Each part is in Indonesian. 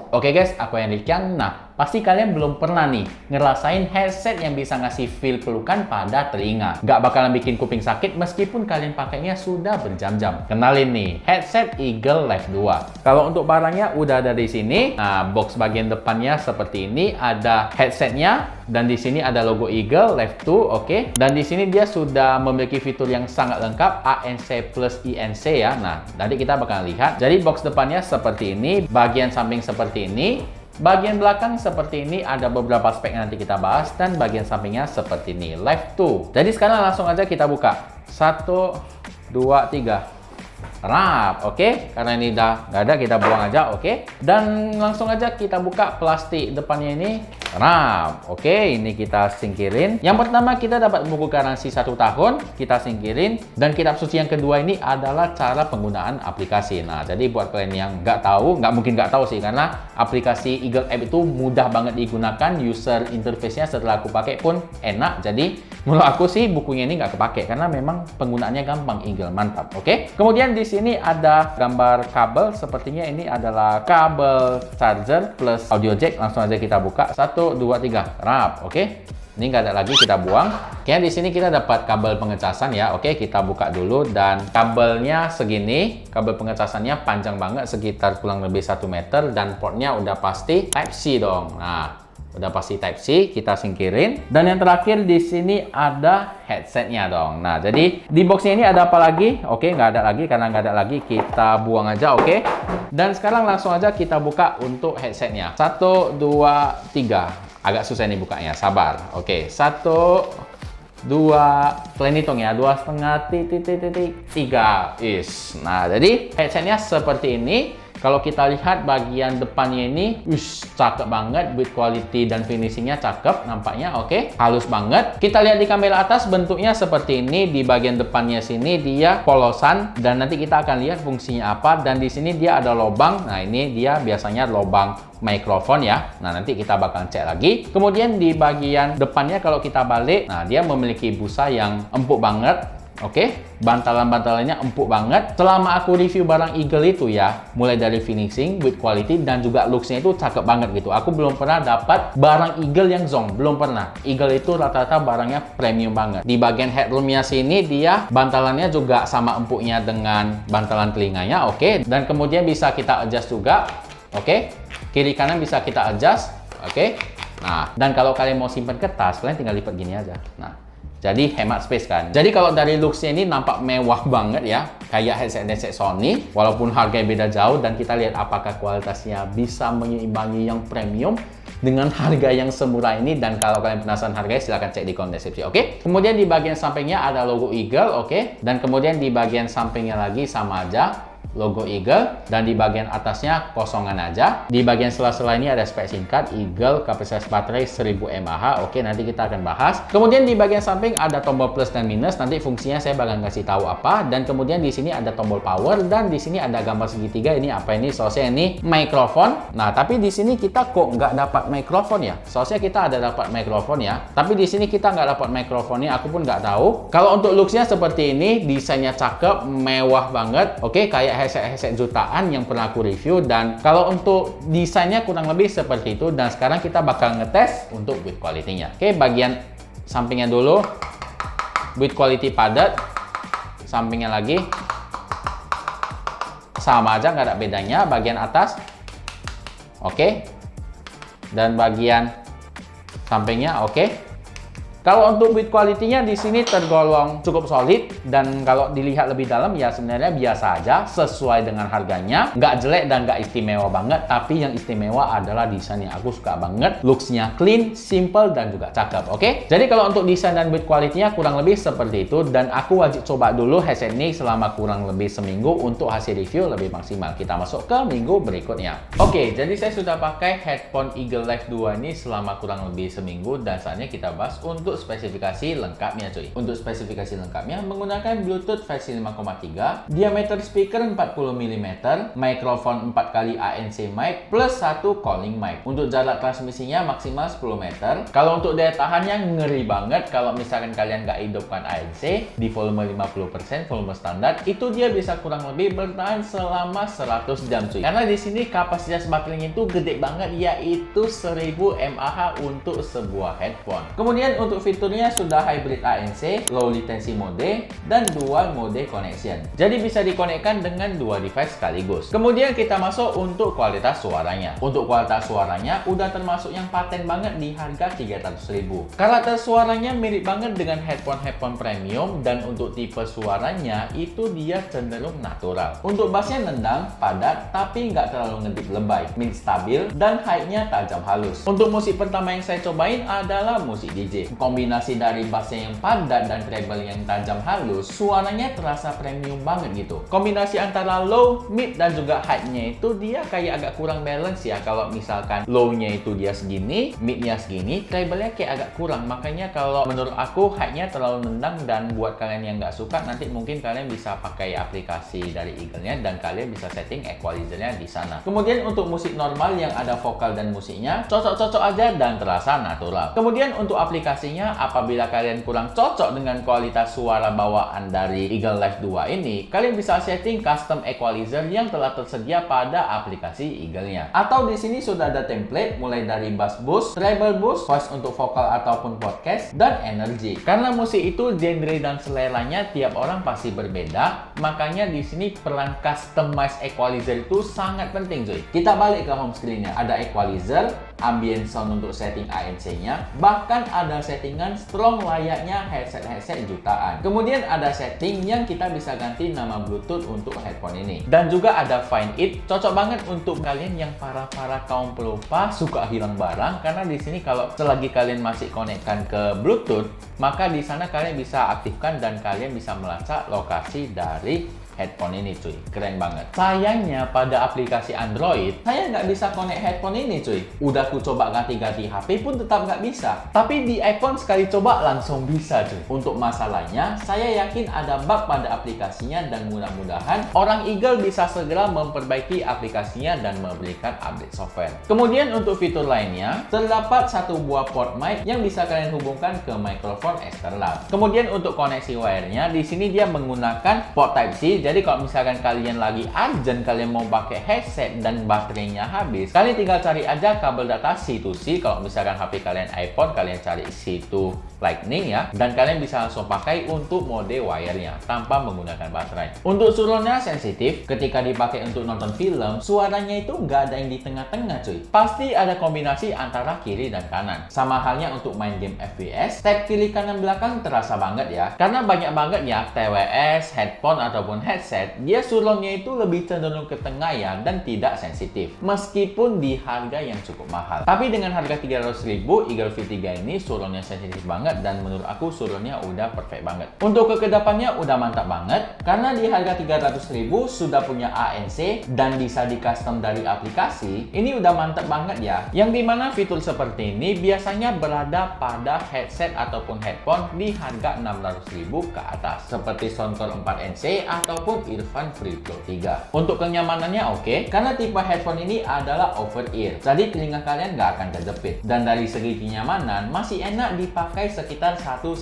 Oke guys, aku yang Rikian. Nah, pasti kalian belum pernah nih ngerasain headset yang bisa ngasih feel pelukan pada telinga. Nggak bakalan bikin kuping sakit meskipun kalian pakainya sudah berjam-jam. Kenalin nih, headset Eagle Life 2. Kalau untuk barangnya udah ada di sini. Nah, box bagian depannya seperti ini, ada headsetnya dan di sini ada logo Eagle Life 2, oke. Dan di sini dia sudah memiliki fitur yang sangat lengkap, ANC plus INC ya. Nah, nanti kita bakal lihat. Jadi box depannya seperti ini, bagian samping seperti ini, bagian belakang seperti ini, ada beberapa spek yang nanti kita bahas, dan bagian sampingnya seperti ini, Life 2. Jadi sekarang langsung aja kita buka. 1, 2, 3. Rap, oke. Karena ini udah nggak ada, kita buang aja, oke. Dan langsung aja kita buka plastik depannya ini. Rap, oke. Ini kita singkirin. Yang pertama kita dapat buku garansi 1 tahun, kita singkirin. Dan kitab suci yang kedua ini adalah cara penggunaan aplikasi. Nah, jadi buat kalian yang nggak tahu, nggak mungkin nggak tahu sih, karena aplikasi Eagle App itu mudah banget digunakan. User interface-nya setelah aku pakai pun enak. Jadi menurut aku sih bukunya ini nggak kepake karena memang penggunaannya gampang. Eagle mantap, oke. Kemudian di sini ada gambar kabel, sepertinya ini adalah kabel charger plus audio jack. Langsung aja kita buka. 1, 2, 3. Rap, oke. Ini nggak ada lagi, kita buang. Oke, di sini kita dapat kabel pengecasan ya. Oke, kita buka dulu dan kabelnya segini. Kabel pengecasannya panjang banget, sekitar kurang lebih 1 meter, dan portnya udah pasti Type C dong. Nah, udah pasti Type C, kita singkirin. Dan yang terakhir di sini ada headsetnya dong. Nah, jadi di boxnya ini ada apa lagi? Oke, nggak ada lagi. Karena nggak ada lagi, kita buang aja, oke. Dan sekarang langsung aja kita buka untuk headsetnya. 1, 2, 3. Agak susah nih bukanya, sabar. Oke, 1, 2, kalian hitung ya, 2,5 3. Nah, jadi headsetnya seperti ini. Kalau kita lihat bagian depannya ini, cakep banget, build quality dan finishingnya cakep nampaknya, oke. Halus banget. Kita lihat di kamera atas bentuknya seperti ini. Di bagian depannya sini dia polosan, dan nanti kita akan lihat fungsinya apa. Dan di sini dia ada lubang. Nah, ini dia biasanya lubang mikrofon ya. Nah, nanti kita bakal cek lagi. Kemudian di bagian depannya kalau kita balik, nah dia memiliki busa yang empuk banget. Oke, bantalan-bantalannya empuk banget. Selama aku review barang Eagle itu ya, mulai dari finishing, build quality, dan juga looksnya itu cakep banget gitu. Aku belum pernah dapat barang Eagle yang zonk, belum pernah. Eagle itu rata-rata barangnya premium banget. Di bagian headroomnya sini dia bantalannya juga sama empuknya dengan bantalan telinganya, oke. Dan kemudian bisa kita adjust juga, oke. Kiri kanan bisa kita adjust, oke. Nah, dan kalau kalian mau simpan kertas, kalian tinggal lipat gini aja. Nah, jadi hemat space kan. Jadi kalau dari looksnya ini nampak mewah banget ya, kayak headset Sony, walaupun harganya beda jauh. Dan kita lihat apakah kualitasnya bisa menyeimbangi yang premium dengan harga yang semurah ini. Dan kalau kalian penasaran harganya, silahkan cek di kolom deskripsi, oke. Kemudian di bagian sampingnya ada logo Eagle, oke. Dan kemudian di bagian sampingnya lagi sama aja logo Eagle, dan di bagian atasnya kosongan aja. Di bagian sela-sela ini ada spek singkat Eagle, kapasitas baterai 1000 mAh. Oke, nanti kita akan bahas. Kemudian di bagian samping ada tombol plus dan minus. Nanti fungsinya saya bakal kasih tahu apa. Dan kemudian di sini ada tombol power, dan di sini ada gambar segitiga. Ini apa ini? Soalnya ini mikrofon. Nah, tapi di sini kita kok nggak dapat mikrofon ya? Soalnya kita ada dapat mikrofon ya, tapi di sini kita nggak dapat mikrofonnya. Aku pun nggak tahu. Kalau untuk looksnya seperti ini, desainnya cakep, mewah banget. Oke, kayak headset jutaan yang pernah aku review. Dan kalau untuk desainnya kurang lebih seperti itu. Dan sekarang kita bakal ngetes untuk build quality-nya. Oke, bagian sampingnya dulu, build quality padat. Sampingnya lagi sama aja, nggak ada bedanya. Bagian atas oke, dan bagian sampingnya oke. Kalau untuk build quality-nya di sini tergolong cukup solid, dan kalau dilihat lebih dalam ya sebenarnya biasa aja, sesuai dengan harganya. Nggak jelek dan nggak istimewa banget, tapi yang istimewa adalah desainnya. Aku suka banget, looks-nya clean, simple, dan juga cakep, oke? Jadi kalau untuk desain dan build quality-nya kurang lebih seperti itu, dan aku wajib coba dulu headset ini selama kurang lebih seminggu untuk hasil review lebih maksimal. Kita masuk ke minggu berikutnya. Oke, jadi saya sudah pakai headphone Eagle Life 2 ini selama kurang lebih seminggu, dan saatnya kita bahas untuk spesifikasi lengkapnya cuy. Untuk spesifikasi lengkapnya menggunakan Bluetooth versi 5,3, diameter speaker 40 mm, mikrofon 4 kali ANC mic plus 1 calling mic. Untuk jarak transmisinya maksimal 10 meter. Kalau untuk daya tahannya ngeri banget. Kalau misalkan kalian nggak hidupkan ANC di volume 50% volume standar, itu dia bisa kurang lebih bertahan selama 100 jam cuy. Karena di sini kapasitas baterainya itu gede banget, yaitu 1000 mAh untuk sebuah headphone. Kemudian untuk fiturnya sudah hybrid ANC, low latency mode, dan dual mode connection. Jadi bisa dikonekkan dengan dua device sekaligus. Kemudian kita masuk untuk kualitas suaranya. Untuk kualitas suaranya udah termasuk yang paten banget di harga 300.000. Karakter suaranya mirip banget dengan headphone premium, dan untuk tipe suaranya itu dia cenderung natural. Untuk bassnya nendang, padat, tapi nggak terlalu ngedip lebay, mid stabil, dan high-nya tajam halus. Untuk musik pertama yang saya cobain adalah musik DJ. Kombinasi dari bassnya yang padat dan treble yang tajam halus, suaranya terasa premium banget gitu. Kombinasi antara low, mid, dan juga high-nya itu dia kayak agak kurang balance ya. Kalau misalkan low-nya itu dia segini, mid-nya segini, treble-nya kayak agak kurang. Makanya kalau menurut aku high-nya terlalu nendang, dan buat kalian yang nggak suka, nanti mungkin kalian bisa pakai aplikasi dari Eagle-nya dan kalian bisa setting equalizer-nya di sana. Kemudian untuk musik normal yang ada vokal dan musiknya cocok-cocok aja dan terasa natural. Kemudian untuk aplikasinya, apabila kalian kurang cocok dengan kualitas suara bawaan dari Eagle Live 2 ini, kalian bisa setting custom equalizer yang telah tersedia pada aplikasi Eagle-nya. Atau di sini sudah ada template mulai dari bass boost, treble boost, voice untuk vokal ataupun podcast, dan energy. Karena musik itu genre dan seleranya tiap orang pasti berbeda, makanya di sini peran customize equalizer itu sangat penting cuy. Kita balik ke home screen-nya. Ada equalizer, ambient sound untuk setting ANC-nya, bahkan ada settingan strong layaknya headset jutaan. Kemudian ada setting yang kita bisa ganti nama Bluetooth untuk headphone ini. Dan juga ada Find It, cocok banget untuk kalian yang para kaum pelupa suka hilang barang, karena di sini kalau selagi kalian masih konekkan ke Bluetooth, maka di sana kalian bisa aktifkan dan kalian bisa melacak lokasi dari headphone ini cuy. Keren banget. Sayangnya pada aplikasi Android, saya nggak bisa connect headphone ini cuy. Udah aku coba ganti-ganti HP pun tetap nggak bisa. Tapi di iPhone sekali coba langsung bisa cuy. Untuk masalahnya, saya yakin ada bug pada aplikasinya, dan mudah-mudahan orang Eagle bisa segera memperbaiki aplikasinya dan memberikan update software. Kemudian untuk fitur lainnya, terdapat satu buah port mic yang bisa kalian hubungkan ke mikrofon eksternal. Kemudian untuk koneksi wire-nya, di sini dia menggunakan port Type-C. Jadi kalau misalkan kalian lagi urgent, kalian mau pakai headset dan baterainya habis, kalian tinggal cari aja kabel data C2C. Kalau misalkan HP kalian iPhone, kalian cari C2 Lightning ya, dan kalian bisa langsung pakai untuk mode wire-nya tanpa menggunakan baterai. Untuk surround-nya sensitif, ketika dipakai untuk nonton film, suaranya itu nggak ada yang di tengah-tengah cuy. Pasti ada kombinasi antara kiri dan kanan. Sama halnya untuk main game FPS, tab kiri kanan belakang terasa banget ya, karena banyak banget ya TWS, headphone ataupun headset, dia surround-nya itu lebih cenderung ke tengah ya, dan tidak sensitif. Meskipun di harga yang cukup mahal. Tapi dengan harga 300.000, Eagle V3 ini surround-nya sensitif banget, dan menurut aku surround-nya udah perfect banget. Untuk kekedapannya udah mantap banget, karena di harga 300.000 sudah punya ANC dan bisa di custom dari aplikasi. Ini udah mantap banget ya. Yang dimana fitur seperti ini biasanya berada pada headset ataupun headphone di harga 600.000 ke atas, seperti Soundcore 4NC ataupun Earphone Free Pro 3. Untuk kenyamanannya oke, karena tipe headphone ini adalah over ear, jadi telinga kalian nggak akan kejepit. Dan dari segi kenyamanan masih enak dipakai sekitar 1-2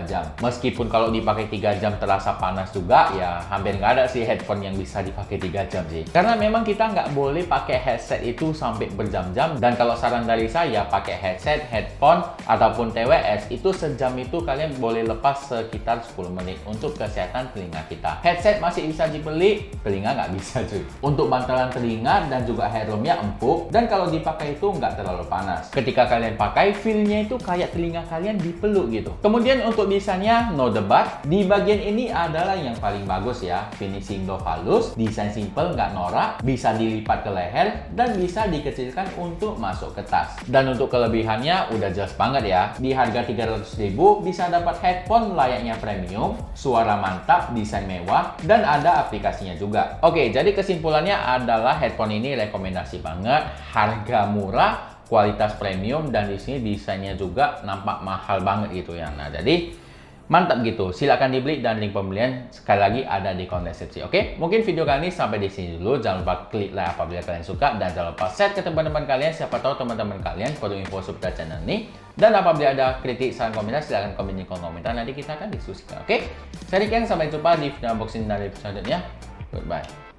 jam. Meskipun kalau dipakai 3 jam terasa panas juga ya, hampir nggak ada sih headphone yang bisa dipakai 3 jam sih. Karena memang kita nggak boleh pakai headset itu sampai berjam-jam, dan kalau saran dari saya, pakai headset, headphone, ataupun TWS itu sejam itu kalian boleh lepas sekitar 10 menit untuk kesehatan telinga kita. Headset masih bisa dibeli, telinga nggak bisa cuy. Untuk bantalan telinga dan juga headroomnya empuk, dan kalau dipakai itu nggak terlalu panas. Ketika kalian pakai, feel-nya itu kayak telinga kalian dipeluk gitu. Kemudian untuk desainnya no debat. Di bagian ini adalah yang paling bagus ya. Finishing doff halus, desain simple nggak norak, bisa dilipat ke leher, dan bisa dikecilkan untuk masuk ke tas. Dan untuk kelebihannya udah jelas banget ya. Di harga 300.000 bisa dapat headphone layaknya premium, suara mantap, desain mewah, dan ada aplikasinya juga. Oke, jadi kesimpulannya adalah headphone ini rekomendasi banget, harga murah, kualitas premium, dan di sini desainnya juga nampak mahal banget gitu ya. Nah, jadi mantap gitu. Silakan dibeli dan link pembelian sekali lagi ada di kolom deskripsi. Oke, mungkin video kali ini sampai di sini dulu. Jangan lupa klik like apabila kalian suka, dan jangan lupa share ke teman-teman kalian. Siapa tahu teman-teman kalian perlu info seputar channel ini. Dan apabila ada kritik, saran, komentar, silahkan komen di kolom komentar. Nanti kita akan diskusikan. Oke, saya Riken, sampai jumpa di video unboxing dan review selanjutnya. Goodbye.